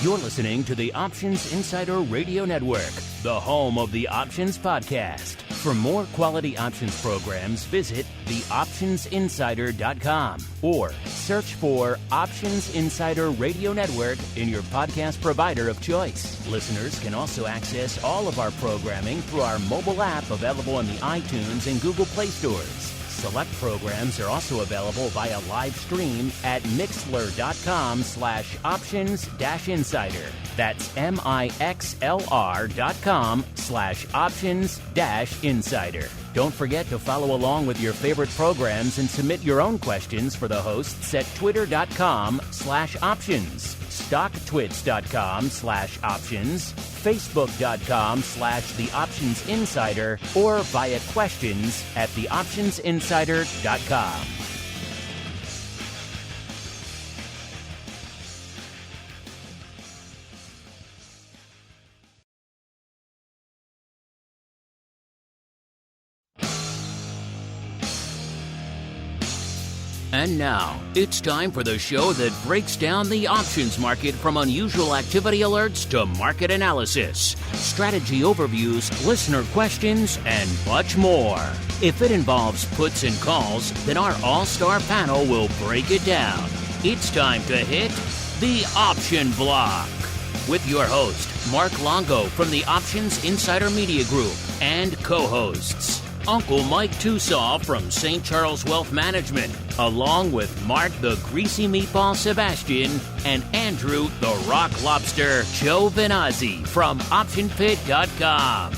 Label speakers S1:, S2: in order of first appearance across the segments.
S1: You're listening to the Options Insider Radio Network, the home of the Options Podcast. For more quality options programs, visit theoptionsinsider.com or search for Options Insider Radio Network in your podcast provider of choice. Listeners can also access all of our programming through our mobile app available in the iTunes and Google Play stores. Select programs are also available via live stream at mixlr.com/options-insider. That's mixlr.com/options-insider. Don't forget to follow along with your favorite programs and submit your own questions for the hosts at twitter.com/options, stocktwits.com/options, facebook.com/theoptionsinsider, or via questions at theoptionsinsider.com. And now, it's time for the show that breaks down the options market from unusual activity alerts to market analysis, strategy overviews, listener questions, and much more. If it involves puts and calls, then our all-star panel will break it down. It's time to hit the Option Block with your host, Mark Longo from the Options Insider Media Group, and co-hosts Uncle Mike TOSAW from St. Charles Wealth Management, along with Mark the Greasy Meatball Sebastian and Andrew the Rock Lobster Giovinazzi from OptionPit.com.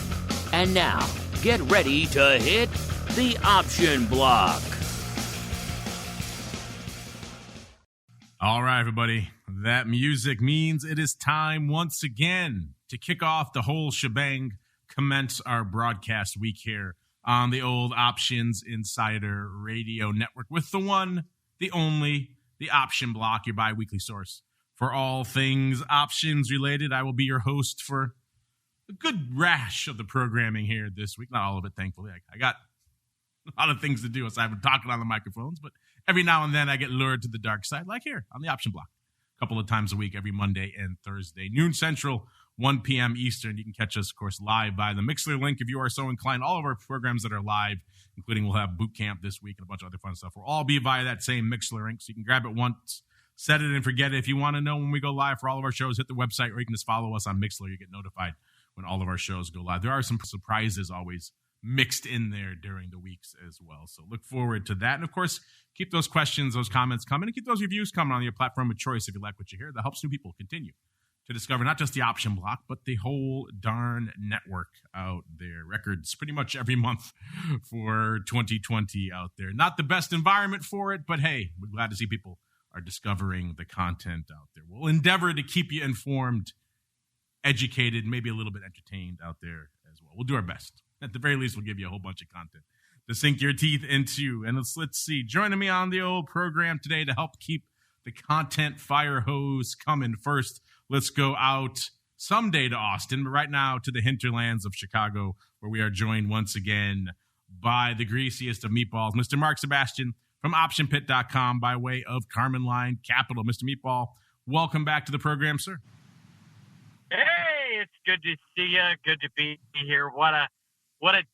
S1: And now, get ready to hit the Option Block.
S2: All right, everybody. That music means it is time once again to kick off the whole shebang, commence our broadcast week here on the old Options Insider Radio Network with the one, the only, the Option Block, your bi-weekly source for all things options related. I will be your host for a good rash of the programming here this week. Not all of it, thankfully. I got a lot of things to do, so I've been talking on the microphones, but every now and then I get lured to the dark side, like here on the Option Block. A couple of times a week, every Monday and Thursday, noon Central, 1 p.m. Eastern. You can catch us, of course, live by the Mixler link if you are so inclined. All of our programs that are live, including we'll have boot camp this week and a bunch of other fun stuff, will all be via that same Mixler link. So you can grab it once, set it and forget it. If you want to know when we go live for all of our shows, hit the website, or you can just follow us on Mixler. You get notified when all of our shows go live. There are some surprises always mixed in there during the weeks as well. So look forward to that. And of course, keep those questions, those comments coming, and keep those reviews coming on your platform of choice if you like what you hear. That helps new people continue to discover not just the Option Block, but the whole darn network out there. Records pretty much every month for 2020 out there. Not the best environment for it, but hey, we're glad to see people are discovering the content out there. We'll endeavor to keep you informed, educated, maybe a little bit entertained out there as well. We'll do our best. At the very least, we'll give you a whole bunch of content to sink your teeth into. And let's see. Joining me on the old program today to help keep the content fire hose coming. First, let's go out someday to Austin, but right now to the hinterlands of Chicago, where we are joined once again by the greasiest of meatballs, Mr. Mark Sebastian from OptionPit.com by way of Carmen Line Capital. Mr. Meatball, welcome back to the program, sir.
S3: Hey, it's good to see you. Good to be here. What a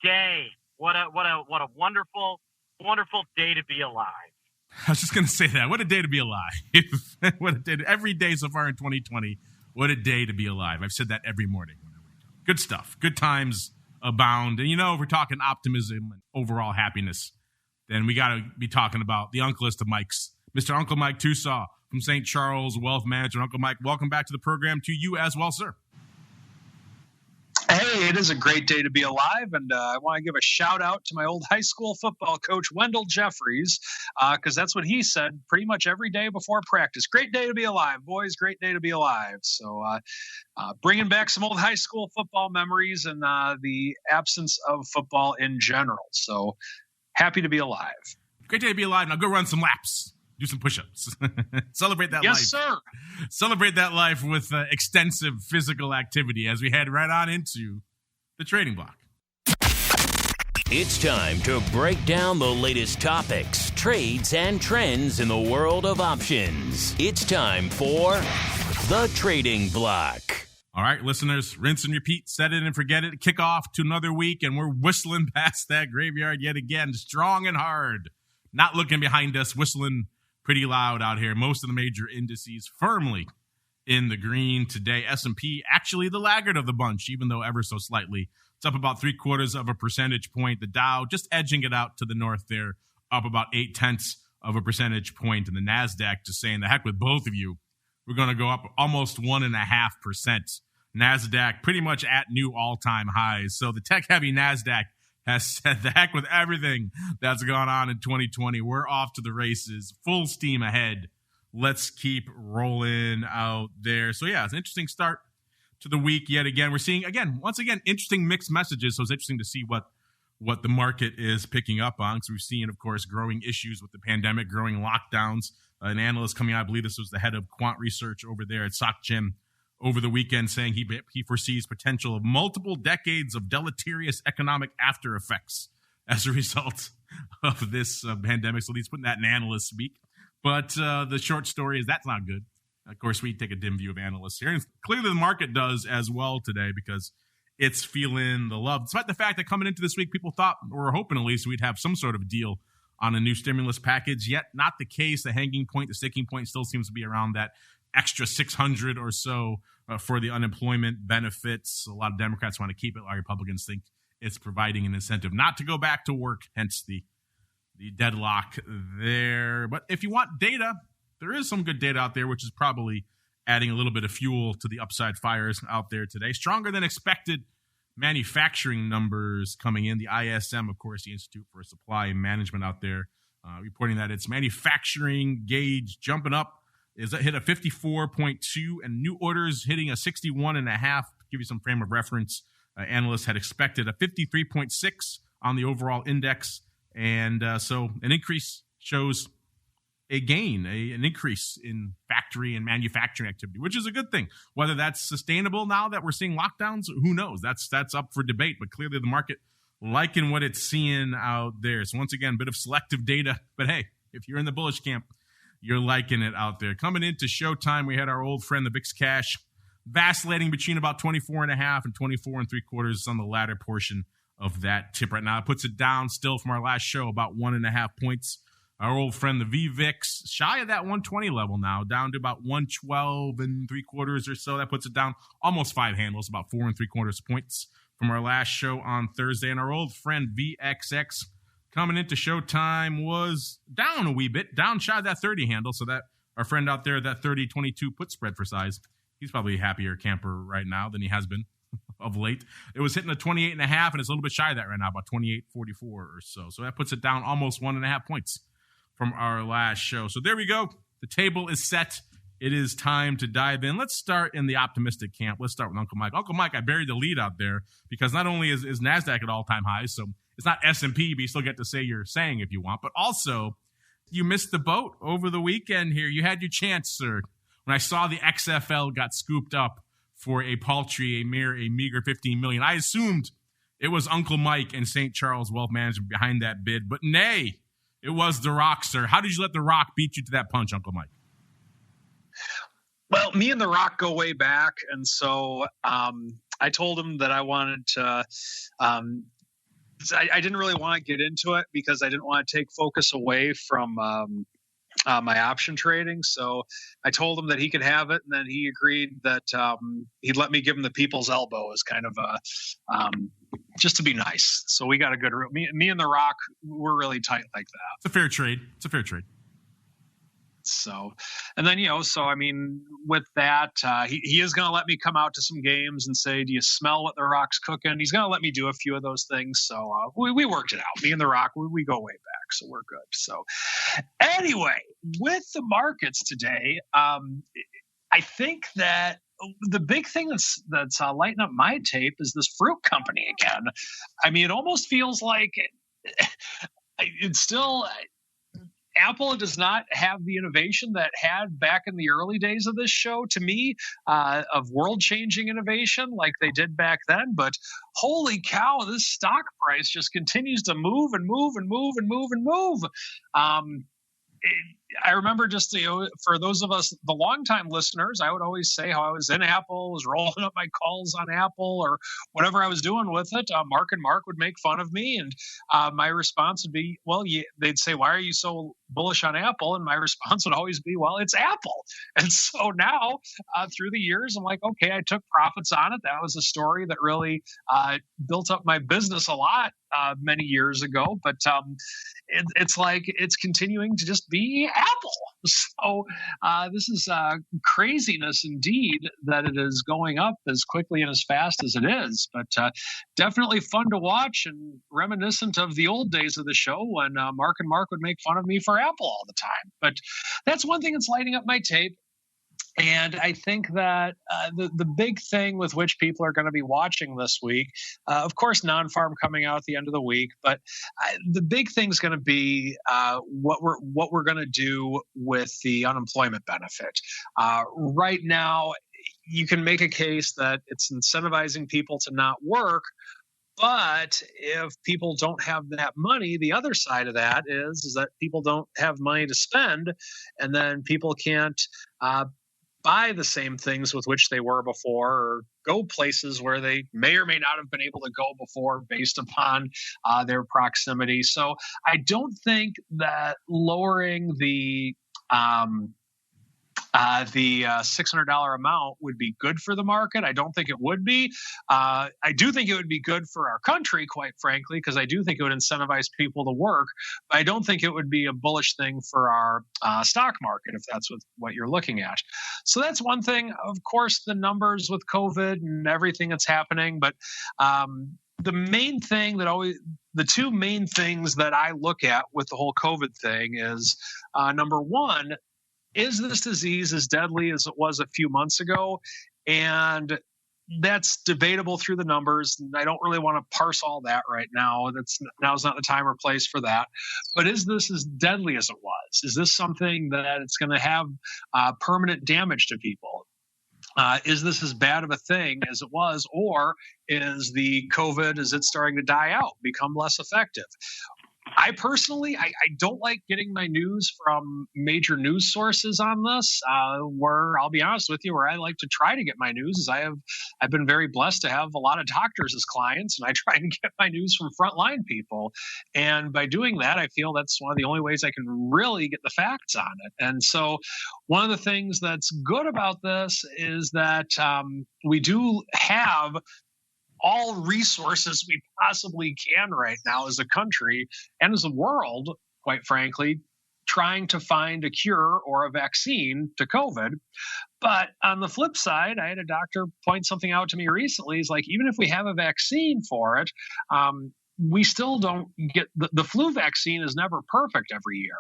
S3: day. What a wonderful day to be alive.
S2: I was just going to say that. What a day to be alive. What a day. Every day so far in 2020, what a day to be alive. I've said that every morning. Good stuff. Good times abound. And, if we're talking optimism and overall happiness, then we got to be talking about the uncleest of Mikes, Mr. Uncle Mike TOSAW from St. Charles Wealth Management. Uncle Mike, welcome back to the program to you as well, sir.
S4: Hey, it is a great day to be alive, and I want to give a shout-out to my old high school football coach, Wendell Jeffries, because that's what he said pretty much every day before practice. Great day to be alive, boys. Great day to be alive. So bringing back some old high school football memories and the absence of football in general. So happy to be alive.
S2: Great day to be alive. Now go run some laps. Do some push-ups. Celebrate that life.
S4: Yes, sir.
S2: Celebrate that life with extensive physical activity as we head right on into the trading block.
S1: It's time to break down the latest topics, trades, and trends in the world of options. It's time for The Trading Block.
S2: All right, listeners, rinse and repeat, set it and forget it, kick off to another week, and we're whistling past that graveyard yet again, strong and hard. Not looking behind us, whistling pretty loud out here. Most of the major indices firmly in the green today. S&P actually the laggard of the bunch, even though ever so slightly. It's up about 0.75 of a percentage point. The Dow just edging it out to the north there, up about 0.8 of a percentage point. And the NASDAQ just saying, the heck with both of you. We're going to go up almost 1.5%. NASDAQ pretty much at new all-time highs. So the tech-heavy NASDAQ has said the heck with everything that's gone on in 2020. We're off to the races, full steam ahead. Let's keep rolling out there. So, yeah, it's an interesting start to the week yet again. We're seeing, once again, interesting mixed messages. So it's interesting to see what the market is picking up on. So we've seen, of course, growing issues with the pandemic, growing lockdowns. An analyst coming out, I believe this was the head of quant research over there at SocGen over the weekend, saying he foresees potential of multiple decades of deleterious economic after effects as a result of this pandemic. So he's putting that in analyst speak. But the short story is that's not good. Of course, we take a dim view of analysts here. And clearly the market does as well today because it's feeling the love. Despite the fact that coming into this week, people thought, or were hoping at least, we'd have some sort of deal on a new stimulus package. Yet not the case. The hanging point, the sticking point still seems to be around that extra 600 or so for the unemployment benefits. A lot of Democrats want to keep it. A lot of Republicans think it's providing an incentive not to go back to work, hence the deadlock there. But if you want data, there is some good data out there, which is probably adding a little bit of fuel to the upside fires out there today. Stronger than expected manufacturing numbers coming in. The ISM, of course, the Institute for Supply Management out there, reporting that its manufacturing gauge jumping up is hit a 54.2 and new orders hitting a 61.5. To give you some frame of reference, analysts had expected a 53.6 on the overall index. And so an increase shows a gain, an increase in factory and manufacturing activity, which is a good thing. Whether that's sustainable now that we're seeing lockdowns, who knows? That's up for debate. But clearly the market liking what it's seeing out there. So once again, a bit of selective data. But hey, if you're in the bullish camp, you're liking it out there. Coming into showtime, we had our old friend, the VIX cash, vacillating between about 24.5 and 24.75 on the latter portion of that tip right now. It puts it down still from our last show, about 1.5 points. Our old friend, the VVIX, shy of that 120 level now, down to about 112.75 or so. That puts it down almost 5 handles, about 4.75 points from our last show on Thursday. And our old friend, VXX, coming into showtime was down a wee bit, down shy of that 30 handle. So that our friend out there, that 30-22 put spread for size, he's probably a happier camper right now than he has been of late. It was hitting a 28.5, and it's a little bit shy of that right now, about 28.44 or so. So that puts it down almost 1.5 points from our last show. So there we go. The table is set. It is time to dive in. Let's start in the optimistic camp. Let's start with Uncle Mike. Uncle Mike, I buried the lead out there because not only is NASDAQ at all-time highs, so it's not S&P, but you still get to say you're saying if you want, but also you missed the boat over the weekend here. You had your chance, sir. When I saw the XFL got scooped up for a meager $15 million, I assumed it was Uncle Mike and St. Charles Wealth Management behind that bid, but nay, it was The Rock, sir. How did you let The Rock beat you to that punch, Uncle Mike?
S4: Well, me and The Rock go way back, and so I told him that I wanted to I didn't really want to get into it because I didn't want to take focus away from my option trading. So I told him that he could have it, and then he agreed that he'd let me give him the people's elbow as kind of a just to be nice. So we got a good me and The Rock, we're really tight like that.
S2: It's a fair trade.
S4: So, and then, so, I mean, with that, he is going to let me come out to some games and say, do you smell what The Rock's cooking? He's going to let me do a few of those things. So we worked it out. Me and The Rock, we go way back. So we're good. So anyway, with the markets today, I think that the big thing that's lighting up my tape is this fruit company again. I mean, it almost feels like it's still – Apple does not have the innovation that had back in the early days of this show, to me, of world-changing innovation like they did back then. But holy cow, this stock price just continues to move and move and move and move and move. I remember just, for those of us, the longtime listeners, I would always say how I was in Apple, was rolling up my calls on Apple or whatever I was doing with it. Mark and Mark would make fun of me. And my response would be, well, they'd say, why are you so bullish on Apple? And my response would always be, well, it's Apple. And so now through the years, I'm like, okay, I took profits on it. That was a story that really built up my business a lot many years ago. But it's like it's continuing to just be Apple. So this is craziness indeed that it is going up as quickly and as fast as it is. But definitely fun to watch and reminiscent of the old days of the show when Mark and Mark would make fun of me for Apple all the time. But that's one thing that's lighting up my tape. And I think that the big thing with which people are going to be watching this week, of course, non-farm coming out at the end of the week, but the big thing is going to be what we're going to do with the unemployment benefit. Right now, you can make a case that it's incentivizing people to not work. But if people don't have that money, the other side of that is that people don't have money to spend, and then people can't buy the same things with which they were before, or go places where they may or may not have been able to go before based upon their proximity. So I don't think that lowering the $600 amount would be good for the market. I don't think it would be. I do think it would be good for our country, quite frankly, because I do think it would incentivize people to work. But I don't think it would be a bullish thing for our stock market, if that's what you're looking at. So that's one thing. Of course, the numbers with COVID and everything that's happening. But the main thing the two main things that I look at with the whole COVID thing is, number one, is this disease as deadly as it was a few months ago? And that's debatable through the numbers. And I don't really want to parse all that right now. Now's not the time or place for that. But is this as deadly as it was? Is this something that it's going to have permanent damage to people? Is this as bad of a thing as it was? Or is the COVID, is it starting to die out, become less effective? I personally, I don't like getting my news from major news sources on this. Where I'll be honest with you, where I like to try to get my news is I've been very blessed to have a lot of doctors as clients, and I try and get my news from frontline people. And by doing that, I feel that's one of the only ways I can really get the facts on it. And so, one of the things that's good about this is that we do have all resources we possibly can right now as a country and as a world, quite frankly, trying to find a cure or a vaccine to COVID. But on the flip side, I had a doctor point something out to me recently. He's like, even if we have a vaccine for it, we still don't get the flu vaccine is never perfect every year.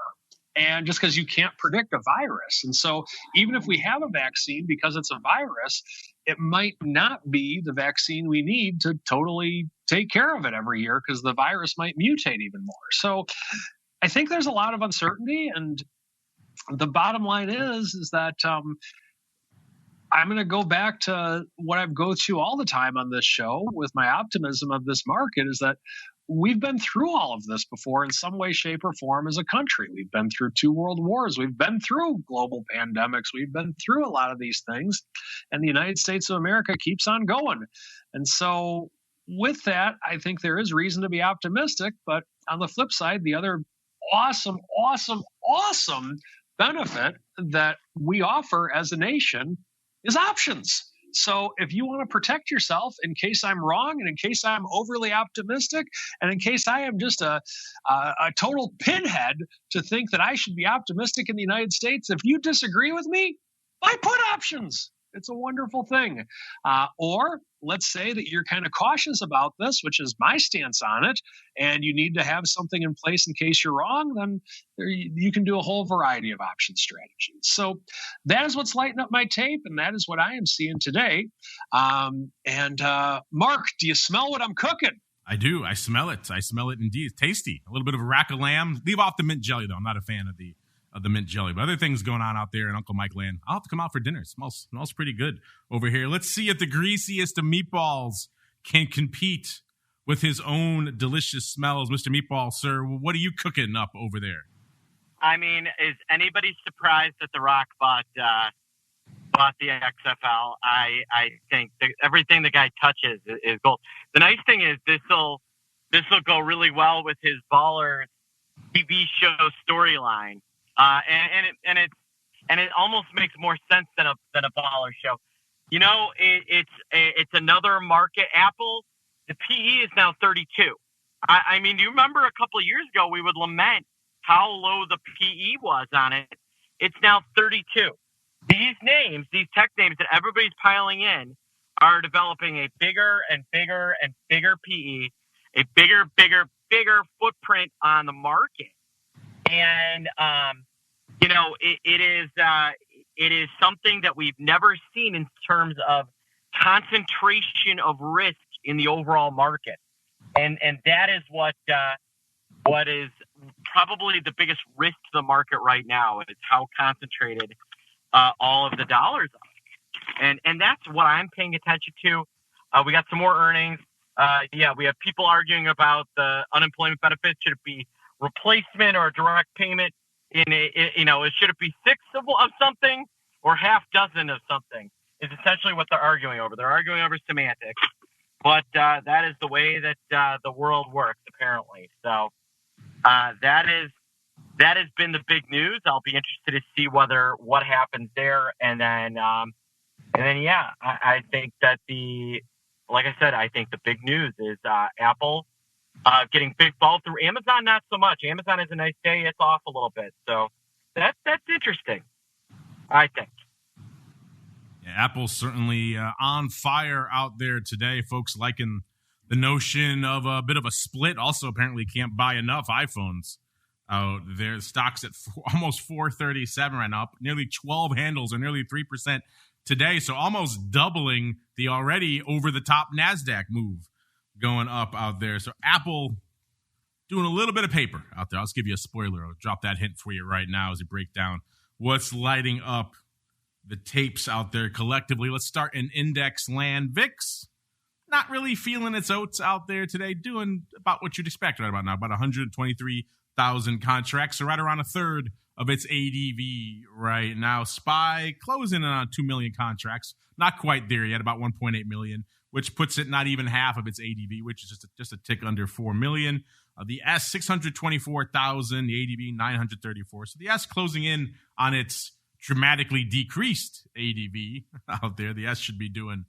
S4: And just because you can't predict a virus. And so even if we have a vaccine, because it's a virus, it might not be the vaccine we need to totally take care of it every year, because the virus might mutate even more. So I think there's a lot of uncertainty. And the bottom line is that I'm going to go back to what I go to all the time on this show with my optimism of this market, is that we've been through all of this before in some way, shape, or form as a country. We've been through 2 world wars. We've been through global pandemics. We've been through a lot of these things. And the United States of America keeps on going. And so with that, I think there is reason to be optimistic. But on the flip side, the other awesome benefit that we offer as a nation is options. So if you want to protect yourself in case I'm wrong, and in case I'm overly optimistic, and in case I am just a total pinhead to think that I should be optimistic in the United States, if you disagree with me, buy put options. It's a wonderful thing. Or let's say that you're kind of cautious about this, which is my stance on it, and you need to have something in place in case you're wrong, then you can do a whole variety of option strategies. So that is what's lighting up my tape, and that is what I am seeing today. Mark, do you smell what I'm cooking?
S2: I do. I smell it. I smell it indeed. It's tasty. A little bit of a rack of lamb. Leave off the mint jelly, though. I'm not a fan of the mint jelly, but other things going on out there in Uncle Mike Land. I'll have to come out for dinner. It smells pretty good over here. Let's see if the greasiest of meatballs can compete with his own delicious smells. Mr. Meatball, sir, what are you cooking up over there?
S3: I mean, is anybody surprised that The Rock bought the XFL? I think everything the guy touches is gold. The nice thing is this will go really well with his Ballers TV show storyline, and it almost makes more sense than a Baller show. You know, it's another market. Apple, the PE is now 32. I mean, do you remember a couple of years ago we would lament how low the PE was on it? It's now 32. These names, these tech names that everybody's piling in, are developing a bigger and bigger and bigger PE, a bigger footprint on the market. And, you know, it is something that we've never seen in terms of concentration of risk in the overall market. And that is what is probably the biggest risk to the market right now, is how concentrated all of the dollars are. And that's what I'm paying attention to. We got some more earnings. We have people arguing about the unemployment benefits. Should it be replacement or direct payment? Should it be six of something or half dozen of something? Is essentially what they're arguing over. They're arguing over semantics, but that is the way that the world works, apparently. So that has been the big news. I'll be interested to see what happens there, and then I think that I think the big news is Apple getting big fall through. Amazon, not so much. Amazon is a nice day. It's off a little bit. So that's interesting, I think.
S2: Yeah, Apple's certainly on fire out there today. Folks liking the notion of a bit of a split. Also, apparently can't buy enough iPhones out there. Stock's at almost 437 right now, up nearly 12 handles or nearly 3% today. So almost doubling the already over-the-top NASDAQ move going up out there. So Apple doing a little bit of paper out there. I'll just give you a spoiler. I'll drop that hint for you right now as we break down what's lighting up the tapes out there collectively. Let's start in index land. VIX, not really feeling its oats out there today, doing about what you'd expect right about now, about 123,000 contracts, so right around a third of its ADV right now. SPY closing in on 2 million contracts, not quite there yet, about 1.8 million, which puts it not even half of its ADV, which is just a tick under 4 million. The S, 624,000, the ADV, 934. So the S closing in on its dramatically decreased ADV out there. The S should be doing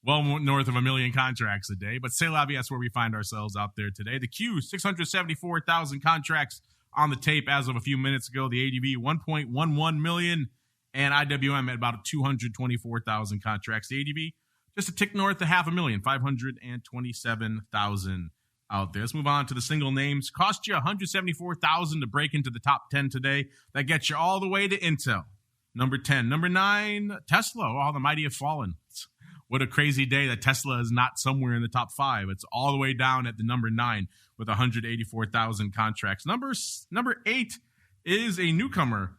S2: well north of 1 million contracts a day, but c'est la vie, that's where we find ourselves out there today. The Q, 674,000 contracts on the tape as of a few minutes ago. The ADV, 1.11 million, and IWM at about 224,000 contracts. The ADV, just a tick north of 500,000, 527,000 out there. Let's move on to the single names. Cost you 174,000 to break into the top 10 today. That gets you all the way to Intel, number 10. Number 9, Tesla. Oh, the mighty have fallen. What a crazy day that Tesla is not somewhere in the top 5. It's all the way down at the number 9 with 184,000 contracts. Number 8 is a newcomer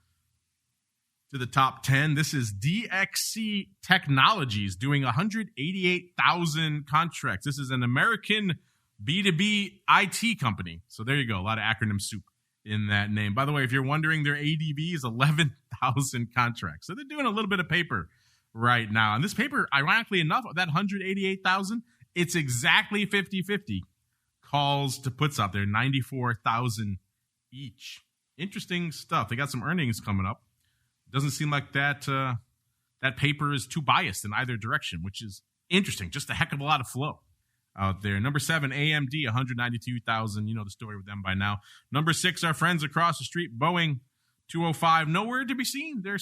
S2: to the top 10. This is DXC Technologies doing 188,000 contracts. This is an American B2B IT company. So there you go. A lot of acronym soup in that name. By the way, if you're wondering, their ADV is 11,000 contracts. So they're doing a little bit of paper right now. And this paper, ironically enough, of that 188,000, it's exactly 50-50 calls to puts out there, 94,000 each. Interesting stuff. They got some earnings coming up. Doesn't seem like that paper is too biased in either direction, which is interesting. Just a heck of a lot of flow out there. Number 7, AMD, 192,000. You know the story with them by now. Number 6, our friends across the street, Boeing, 205. Nowhere to be seen. Their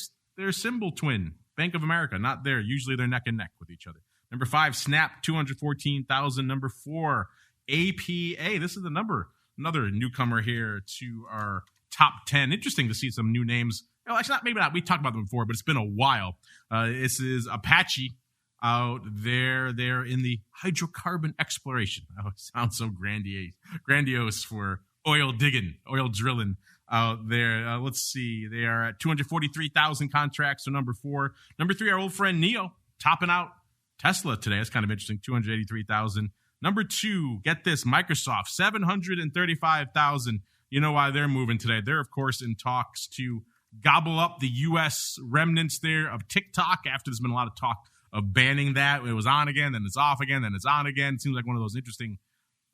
S2: symbol twin, Bank of America, not there. Usually they're neck and neck with each other. Number 5, Snap, 214,000. Number 4, APA. This is another newcomer here to our top 10. Interesting to see some new names. Well, actually, maybe not. We talked about them before, but it's been a while. This is Apache out there. They're in the hydrocarbon exploration. Oh, it sounds so grandiose for oil digging, oil drilling out there. Let's see. They are at 243,000 contracts. So number 4. Number 3, our old friend Neo, topping out Tesla today. That's kind of interesting. 283,000. Number 2, get this, Microsoft, 735,000. You know why they're moving today. They're, of course, in talks to gobble up the U.S. remnants there of TikTok after there's been a lot of talk of banning that. It was on again, then it's off again, then it's on again. It seems like one of those interesting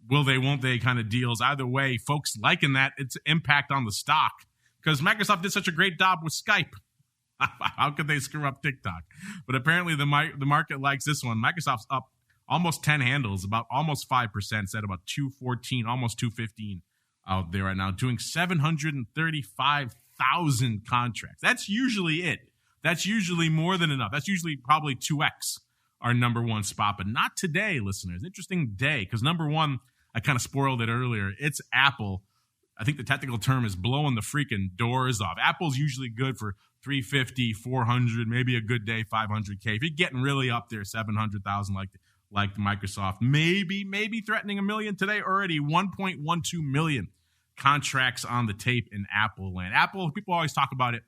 S2: will they, won't they kind of deals. Either way, folks liking that, its impact on the stock, because Microsoft did such a great job with Skype. How could they screw up TikTok? But apparently the market likes this one. Microsoft's up almost 10 handles, about almost 5%, set about 214, almost 215 out there right now, doing 735,000 contracts. That's usually it. That's usually more than enough. That's usually probably 2x our number one spot, but not today, listeners. Interesting day, because number one, I kind of spoiled it earlier. It's Apple. I think the technical term is blowing the freaking doors off. Apple's usually good for 350, 400, maybe a good day, 500K. If you're getting really up there, 700,000 like Microsoft, maybe threatening 1 million today already, 1.12 million contracts on the tape in Apple land. Apple, people always talk about it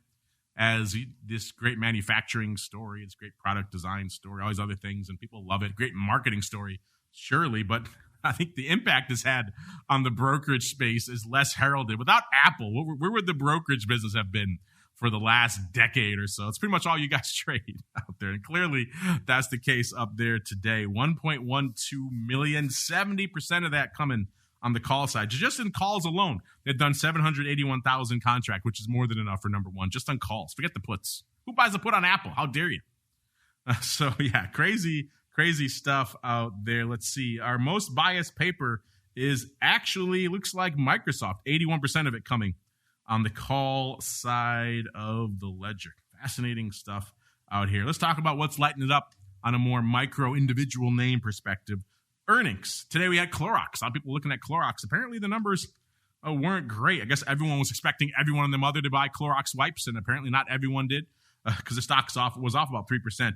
S2: as this great manufacturing story, it's great product design story, all these other things, and people love it. Great marketing story, surely, but I think the impact it's had on the brokerage space is less heralded. Without Apple, where would the brokerage business have been for the last decade or so? It's pretty much all you guys trade out there, and clearly that's the case up there today. 1.12 million, 70% of that coming on the call side. Just in calls alone, they've done 781,000 contract, which is more than enough for number one, just on calls. Forget the puts. Who buys a put on Apple? How dare you? So, yeah, crazy stuff out there. Let's see. Our most biased paper is actually, looks like Microsoft, 81% of it coming on the call side of the ledger. Fascinating stuff out here. Let's talk about what's lighting it up on a more micro individual name perspective. Earnings. Today we had Clorox. A lot of people looking at Clorox. Apparently the numbers weren't great. I guess everyone was expecting everyone and their mother to buy Clorox wipes, and apparently not everyone did, because the stock was off about 3%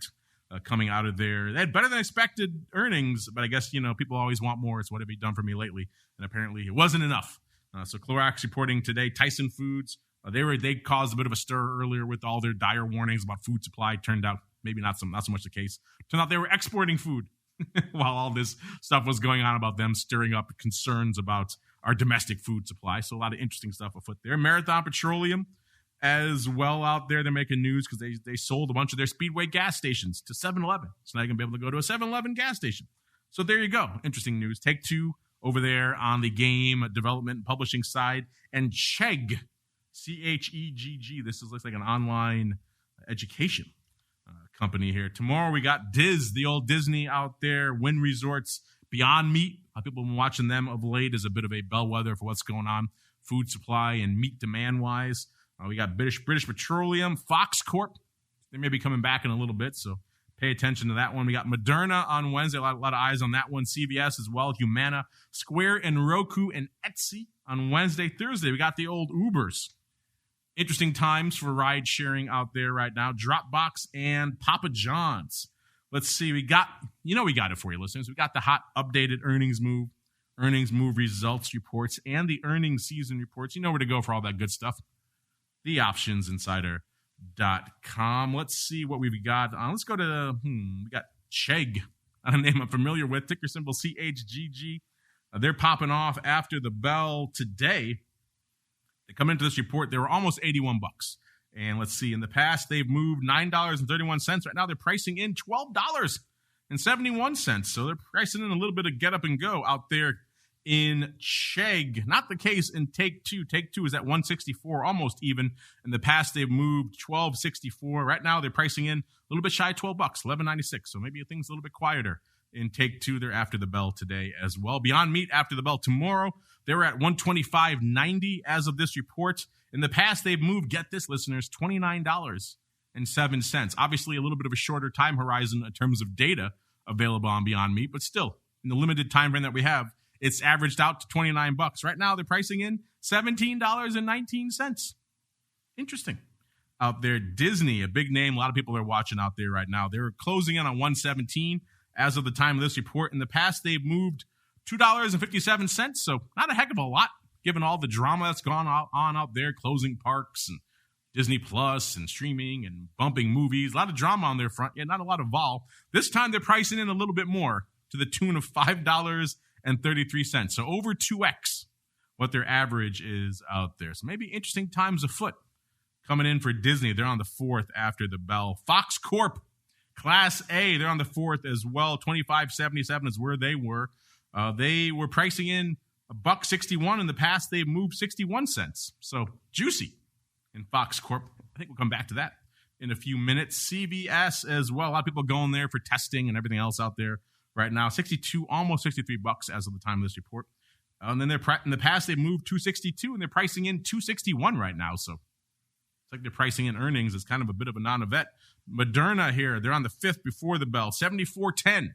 S2: coming out of there. They had better than expected earnings, but I guess, people always want more. It's what have you done for me lately? And apparently it wasn't enough. So Clorox reporting today. Tyson Foods, they caused a bit of a stir earlier with all their dire warnings about food supply. Turned out maybe not so much the case. Turned out they were exporting food while all this stuff was going on about them, stirring up concerns about our domestic food supply. So a lot of interesting stuff afoot there. Marathon Petroleum as well out there. They're making news because they sold a bunch of their Speedway gas stations to 7-Eleven. So now you're going to be able to go to a 7-Eleven gas station. So there you go. Interesting news. Take-Two over there on the game development and publishing side. And CHGG, C-H-E-G-G. Looks like an online education company here. Tomorrow we got the old Disney out there, Wynn Resorts, Beyond Meat. A lot of people have been watching them of late as a bit of a bellwether for what's going on, food supply and meat demand-wise. We got British Petroleum, Fox Corp. They may be coming back in a little bit, so pay attention to that one. We got Moderna on Wednesday. A lot of eyes on that one. CVS as well, Humana, Square, and Roku, and Etsy on Wednesday. Thursday, we got the old Ubers. Interesting times for ride sharing out there right now. Dropbox and Papa John's. Let's see. We got it for you, listeners. We got the hot updated earnings move results reports, and the earnings season reports. You know where to go for all that good stuff. TheOptionsInsider.com. Let's see what we've got. Let's go to, we got Chegg, a name I'm familiar with, ticker symbol CHGG. They're popping off after the bell today. They come into this report, they were almost $81. And let's see, in the past, they've moved $9.31. Right now, they're pricing in $12.71. So they're pricing in a little bit of get up and go out there in Chegg. Not the case in Take-Two. Take-Two is at 164, almost even. In the past, they've moved $12.64. Right now, they're pricing in a little bit shy of $12, $11.96. So maybe things a little bit quieter in Take-Two. They're after the bell today as well. Beyond Meat after the bell tomorrow. They were at $125.90 as of this report. In the past, they've moved, get this, listeners, $29.07. Obviously, a little bit of a shorter time horizon in terms of data available on Beyond Meat, but still, in the limited time frame that we have, it's averaged out to $29. Right now, they're pricing in $17.19. Interesting. Out there, Disney, a big name. A lot of people are watching out there right now. They're closing in on $117 as of the time of this report. In the past, they've moved $2.57. So not a heck of a lot, given all the drama that's gone on out there, closing parks and Disney Plus and streaming and bumping movies. A lot of drama on their front, yet not a lot of vol. This time, they're pricing in a little bit more, to the tune of $5.33. So over 2x what their average is out there. So maybe interesting times afoot coming in for Disney. They're on the 4th after the bell. Fox Corp, Class A, they're on the 4th as well. 25.77 is where they were. They were pricing in $1.61 in the past. They've moved 61 cents. So juicy in Fox Corp. I think we'll come back to that in a few minutes. CVS as well. A lot of people going there for testing and everything else out there right now. 62, almost $63 as of the time of this report. And then in the past, they moved 262 and they're pricing in 261 right now. So it's like they're pricing in earnings. It's kind of a bit of a non-event. Moderna here, they're on the 5th before the bell. 74.10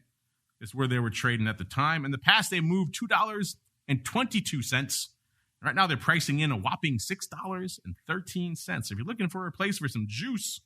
S2: is where they were trading at the time. In the past, they moved $2.22. Right now, they're pricing in a whopping $6.13. If you're looking for a place for some juice,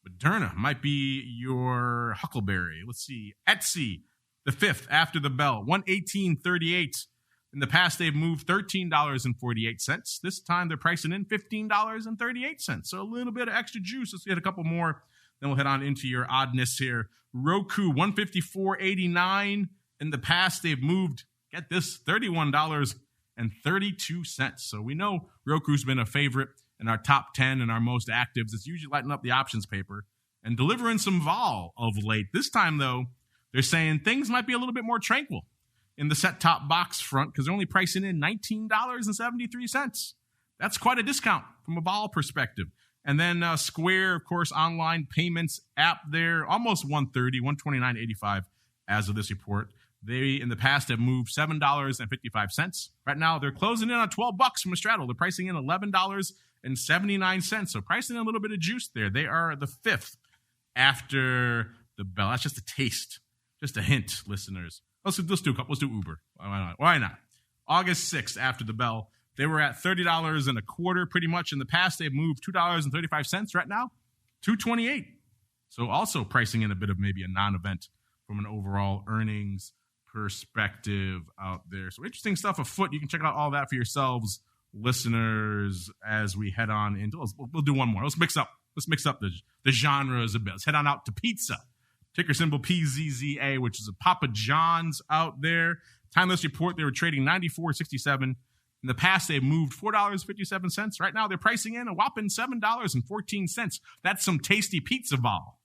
S2: Moderna might be your huckleberry. Let's see. Etsy, the 5th after the bell, 118.38. In the past, they've moved $13.48. This time, they're pricing in $15.38. So a little bit of extra juice. Let's get a couple more. Then we'll head on into your oddness here. Roku, 154.89. In the past, they've moved, get this, $31.32. So we know Roku's been a favorite in our top 10 and our most actives. It's usually lighting up the options paper and delivering some vol of late. This time, though, they're saying things might be a little bit more tranquil in the set-top box front because they're only pricing in $19.73. That's quite a discount from a vol perspective. And then Square, of course, online payments app there, almost $130, $129.85 as of this report. They, in the past, have moved $7.55. Right now, they're closing in on $12 from a straddle. They're pricing in $11.79. So pricing in a little bit of juice there. They are the 5th after the bell. That's just a taste, just a hint, listeners. Let's do a couple. Let's do Uber. Why not? August 6th after the bell. They were at $30.25 pretty much. In the past, they've moved $2.35. Right now, $2.28. So also pricing in a bit of maybe a non-event from an overall earnings perspective out there. So interesting stuff afoot. You can check out all that for yourselves, listeners, as we head on into. We'll do one more. Let's mix up the genres a bit. Let's head on out to pizza. Ticker symbol PZZA, which is a Papa John's out there. Timeless report, they were trading $94.67. In the past, they've moved $4.57. Right now, they're pricing in a whopping $7.14. That's some tasty pizza vol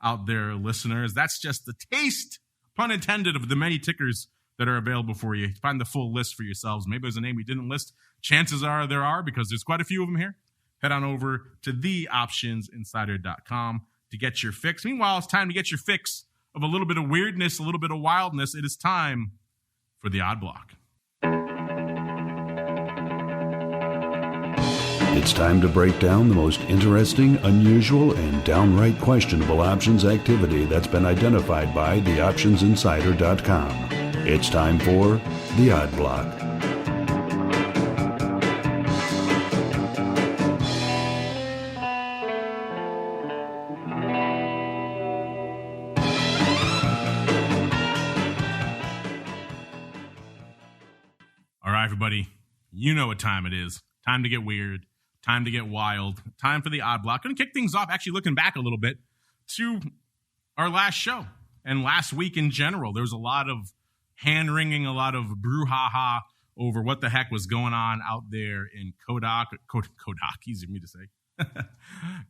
S2: out there, listeners. That's just the taste, pun intended, of the many tickers that are available for you. Find the full list for yourselves. Maybe there's a name we didn't list. Chances are there are, because there's quite a few of them here. Head on over to theoptionsinsider.com to get your fix. Meanwhile, it's time to get your fix of a little bit of weirdness, a little bit of wildness. It is time for the Odd Block.
S5: It's time to break down the most interesting, unusual, and downright questionable options activity that's been identified by theoptionsinsider.com. It's time for the Odd Block.
S2: All right, everybody, you know what time it is. Time to get weird. Time to get wild. Time for the Odd Block. Going to kick things off, actually looking back a little bit to our last show and last week in general. There was a lot of hand-wringing, a lot of brouhaha over what the heck was going on out there in Kodak, easy for me to say.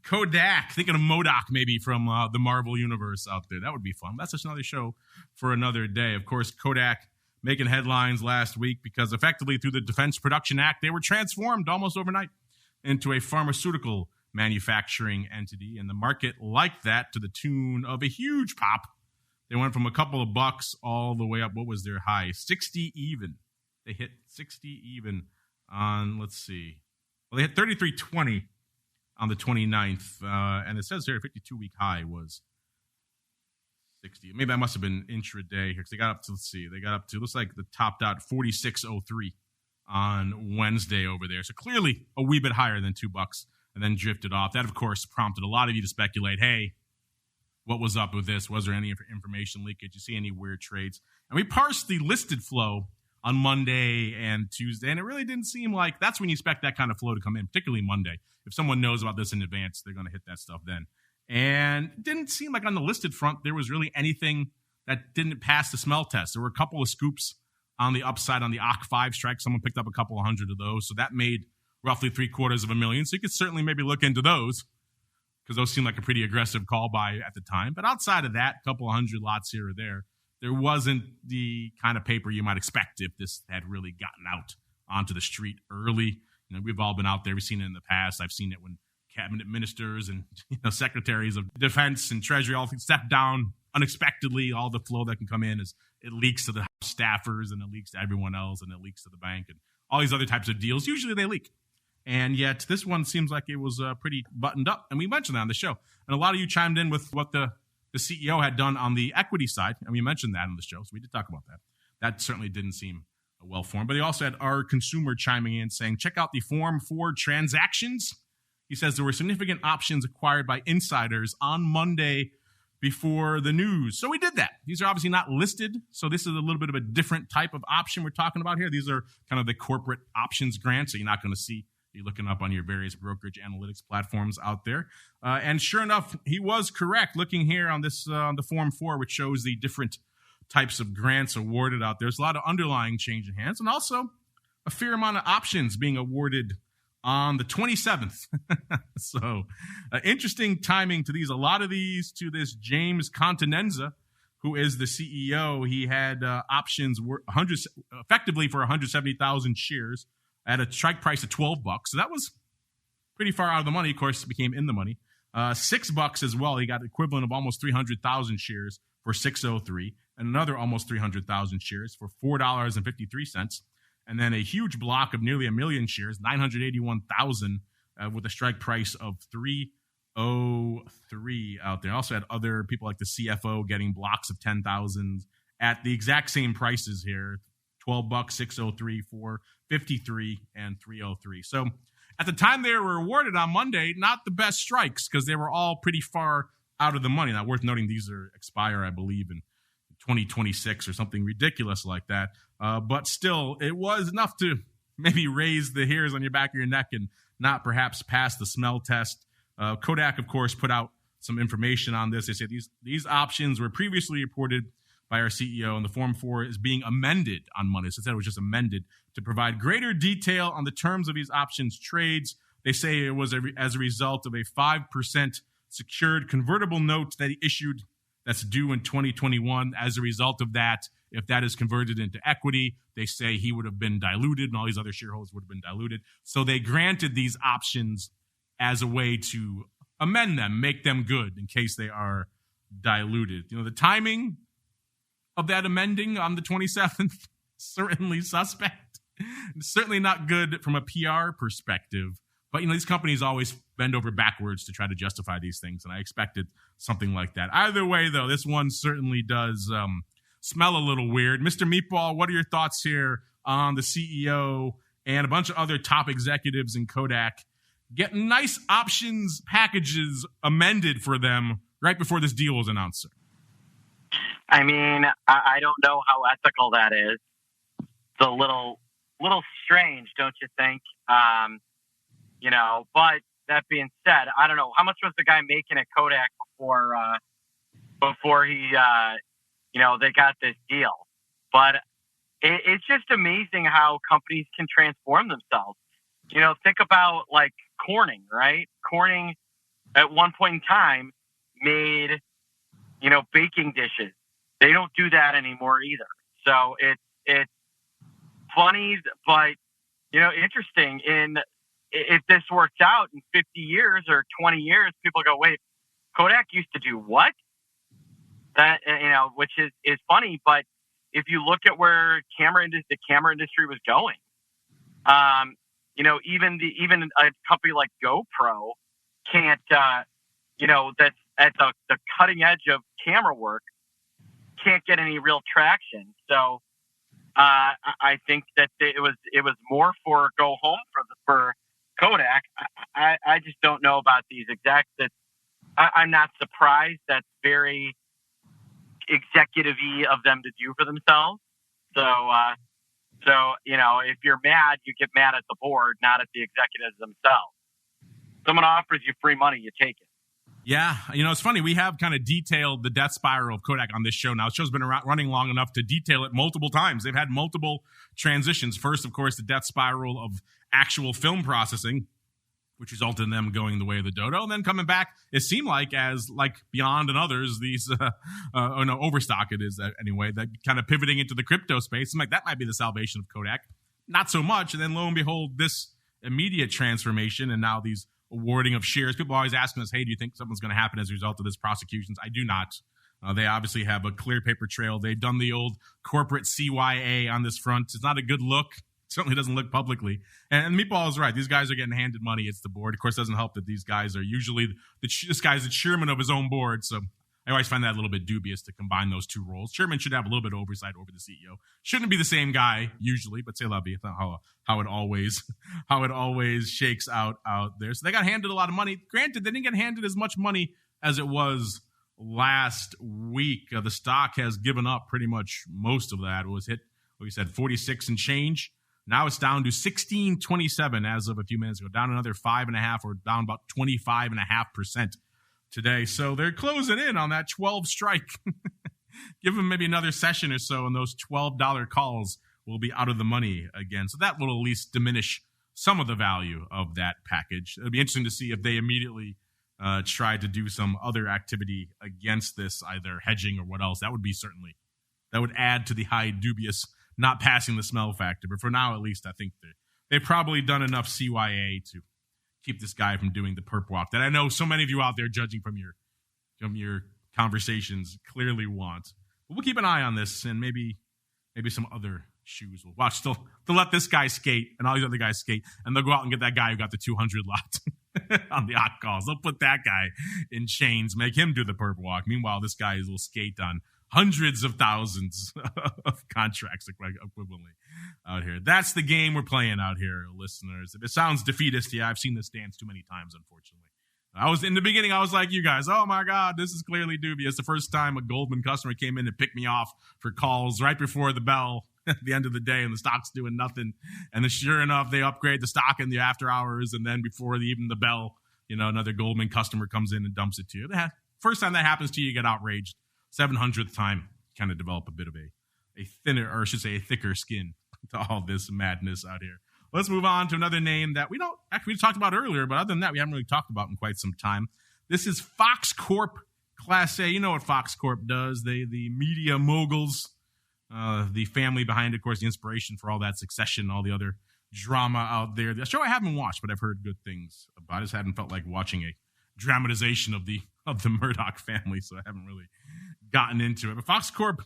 S2: Kodak, thinking of MODOK maybe from the Marvel Universe out there. That would be fun. That's just another show for another day. Of course, Kodak making headlines last week because effectively through the Defense Production Act, they were transformed almost overnight into a pharmaceutical manufacturing entity. And the market liked that to the tune of a huge pop. They went from a couple of bucks all the way up. What was their high? 60 even. They hit 60 even on, let's see. Well, they hit 33.20 on the 29th. And it says here a 52-week high was 60. Maybe that must have been intraday here because they got up to, looks like the topped out 46.03 on Wednesday over there. So clearly a wee bit higher than $2 and then drifted off. That, of course, prompted a lot of you to speculate, hey, what was up with this? Was there any information leakage? Did you see any weird trades? And we parsed the listed flow on Monday and Tuesday, and it really didn't seem like that's when you expect that kind of flow to come in, particularly Monday. If someone knows about this in advance, they're going to hit that stuff then. And it didn't seem like on the listed front there was really anything that didn't pass the smell test. There were a couple of scoops on the upside on the OC5 strike. Someone picked up a couple of hundred of those. So that made roughly $750,000. So you could certainly maybe look into those because those seem like a pretty aggressive call buy at the time. But outside of that, a couple of hundred lots here or there, there wasn't the kind of paper you might expect if this had really gotten out onto the street early. We've all been out there. We've seen it in the past. I've seen it when cabinet ministers and secretaries of defense and treasury all step down unexpectedly. All the flow that can come in is it leaks to the House staffers and it leaks to everyone else and it leaks to the bank and all these other types of deals. Usually they leak. And yet this one seems like it was pretty buttoned up. And we mentioned that on the show. And a lot of you chimed in with what the CEO had done on the equity side. And we mentioned that on the show. So we did talk about that. That certainly didn't seem well formed. But he also had our consumer chiming in saying, check out the Form 4 transactions. He says there were significant options acquired by insiders on Monday before the news. So we did that. These are obviously not listed. So this is a little bit of a different type of option we're talking about here. These are kind of the corporate options grants. So you're not going to see, you're looking up on your various brokerage analytics platforms out there. And sure enough, he was correct. Looking here on this, on the Form 4, which shows the different types of grants awarded out there. There's a lot of underlying change in hands and also a fair amount of options being awarded on the 27th. So interesting timing to these. A lot of these to this James Continenza, who is the CEO. He had options effectively for 170,000 shares at a strike price of $12. So that was pretty far out of the money. Of course, it became in the money. $6 as well. He got equivalent of almost 300,000 shares for $6.03, and another almost 300,000 shares for $4.53. And then a huge block of nearly 1 million shares, 981,000, with a strike price of $3.03 out there. Also had other people like the CFO getting blocks of 10,000 at the exact same prices here, $12, $6.03, $4.53, and $3.03. So at the time they were awarded on Monday, not the best strikes because they were all pretty far out of the money. Now, worth noting, these expire, I believe, in 2026 or something ridiculous like that. But still, it was enough to maybe raise the hairs on your back of your neck and not perhaps pass the smell test. Kodak, of course, put out some information on this. They said these options were previously reported by our CEO, and the Form 4 is being amended on Monday. So instead, it was just amended to provide greater detail on the terms of these options trades. They say it was as a result of a 5% secured convertible note that he issued that's due in 2021. As a result of that, if that is converted into equity, they say he would have been diluted and all these other shareholders would have been diluted. So they granted these options as a way to amend them, make them good in case they are diluted. The timing of that amending on the 27th, certainly suspect. Certainly not good from a PR perspective. But, these companies always bend over backwards to try to justify these things, and I expected something like that. Either way, though, this one certainly does smell a little weird. Mr. Meatball, what are your thoughts here on the CEO and a bunch of other top executives in Kodak getting nice options packages amended for them right before this deal was announced, sir?
S3: I mean, I don't know how ethical that is. It's a little strange, don't you think? But that being said, I don't know. How much was the guy making at Kodak before he, they got this deal? But it's just amazing how companies can transform themselves. Think about like Corning, right? Corning at one point in time made, baking dishes. They don't do that anymore either. So it's funny, but, interesting. If this works out in 50 years or 20 years, people go, wait, Kodak used to do what? That, which is funny. But if you look at where the camera industry was going, even a company like GoPro can't, that's at the cutting edge of camera work, can't get any real traction. So I think that it was more for go home for Kodak. I just don't know about these exact. I'm not surprised. That's very executive-y of them to do for themselves. So if you're mad, you get mad at the board, not at the executives themselves. Someone offers you free money, you take it.
S2: Yeah, it's funny. We have kind of detailed the death spiral of Kodak on this show now. The show's been running long enough to detail it multiple times. They've had multiple transitions. First, of course, the death spiral of actual film processing, which resulted in them going the way of the dodo. And then coming back, it seemed like Beyond and others, these, Overstock it is anyway, that kind of pivoting into the crypto space. I'm like, that might be the salvation of Kodak. Not so much. And then lo and behold, this immediate transformation and now these awarding of shares. People are always asking us, hey, do you think something's going to happen as a result of this prosecutions? I do not. They obviously have a clear paper trail. They've done the old corporate CYA on this front. It's not a good look. It certainly doesn't look publicly. And Meatball is right. These guys are getting handed money. It's the board. Of course, it doesn't help that these guys are usually, this guy's the chairman of his own board. So I always find that a little bit dubious to combine those two roles. Chairman should have a little bit of oversight over the CEO. Shouldn't be the same guy usually, but c'est la vie. It's not how it always shakes out there. So they got handed a lot of money. Granted, they didn't get handed as much money as it was last week. The stock has given up pretty much most of that. It was hit, we said 46 and change. Now it's down to 16.27 as of a few minutes ago, down another 5.5 or down about 25.5% today. So they're closing in on that 12 strike. Give them maybe another session or so, and those $12 calls will be out of the money again. So that will at least diminish some of the value of that package. It'll be interesting to see if they immediately try to do some other activity against this, either hedging or what else. That would add to the high dubious not passing the smell factor. But for now, at least, I think they've probably done enough CYA to keep this guy from doing the perp walk that I know so many of you out there judging from your conversations clearly want. But we'll keep an eye on this, and maybe some other shoes will watch to let this guy skate and all these other guys skate, and they'll go out and get that guy who got the 200 lot on the hot calls. They'll put that guy in chains, make him do the perp walk. Meanwhile, this guy will skate on hundreds of thousands of contracts equivalently out here. That's the game we're playing out here, listeners. If it sounds defeatist, yeah, I've seen this dance too many times, unfortunately. In the beginning, I was like you guys, oh my God, this is clearly dubious. The first time a Goldman customer came in and picked me off for calls right before the bell at the end of the day, and the stock's doing nothing. And then sure enough, they upgrade the stock in the after hours, and then before even the bell, another Goldman customer comes in and dumps it to you. First time that happens to you, you get outraged. 700th time, kind of develop a bit of a thinner, or I should say a thicker skin to all this madness out here. Let's move on to another name that we talked about earlier, but other than that, we haven't really talked about in quite some time. This is Fox Corp Class A. You know what Fox Corp does. The media moguls, the family behind, of course, the inspiration for all that Succession, all the other drama out there. The show I haven't watched, but I've heard good things about it. I just hadn't felt like watching a dramatization of the Murdoch family, so I haven't really gotten into it. But Fox Corp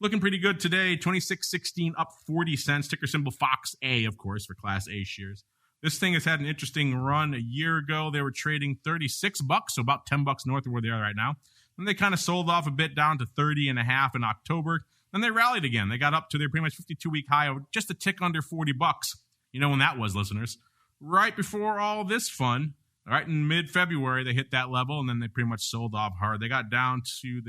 S2: looking pretty good today. 26.16 up 40 cents. Ticker symbol Fox A, of course, for Class A shares. This thing has had an interesting run. A year ago, they were trading $36, so about $10 north of where they are right now. Then they kind of sold off a bit down to 30.5 in October. Then they rallied again. They got up to their pretty much 52-week high of just a tick under $40. You know when that was, listeners? Right before all this fun. Right in mid-February, they hit that level, and then they pretty much sold off hard. They got down to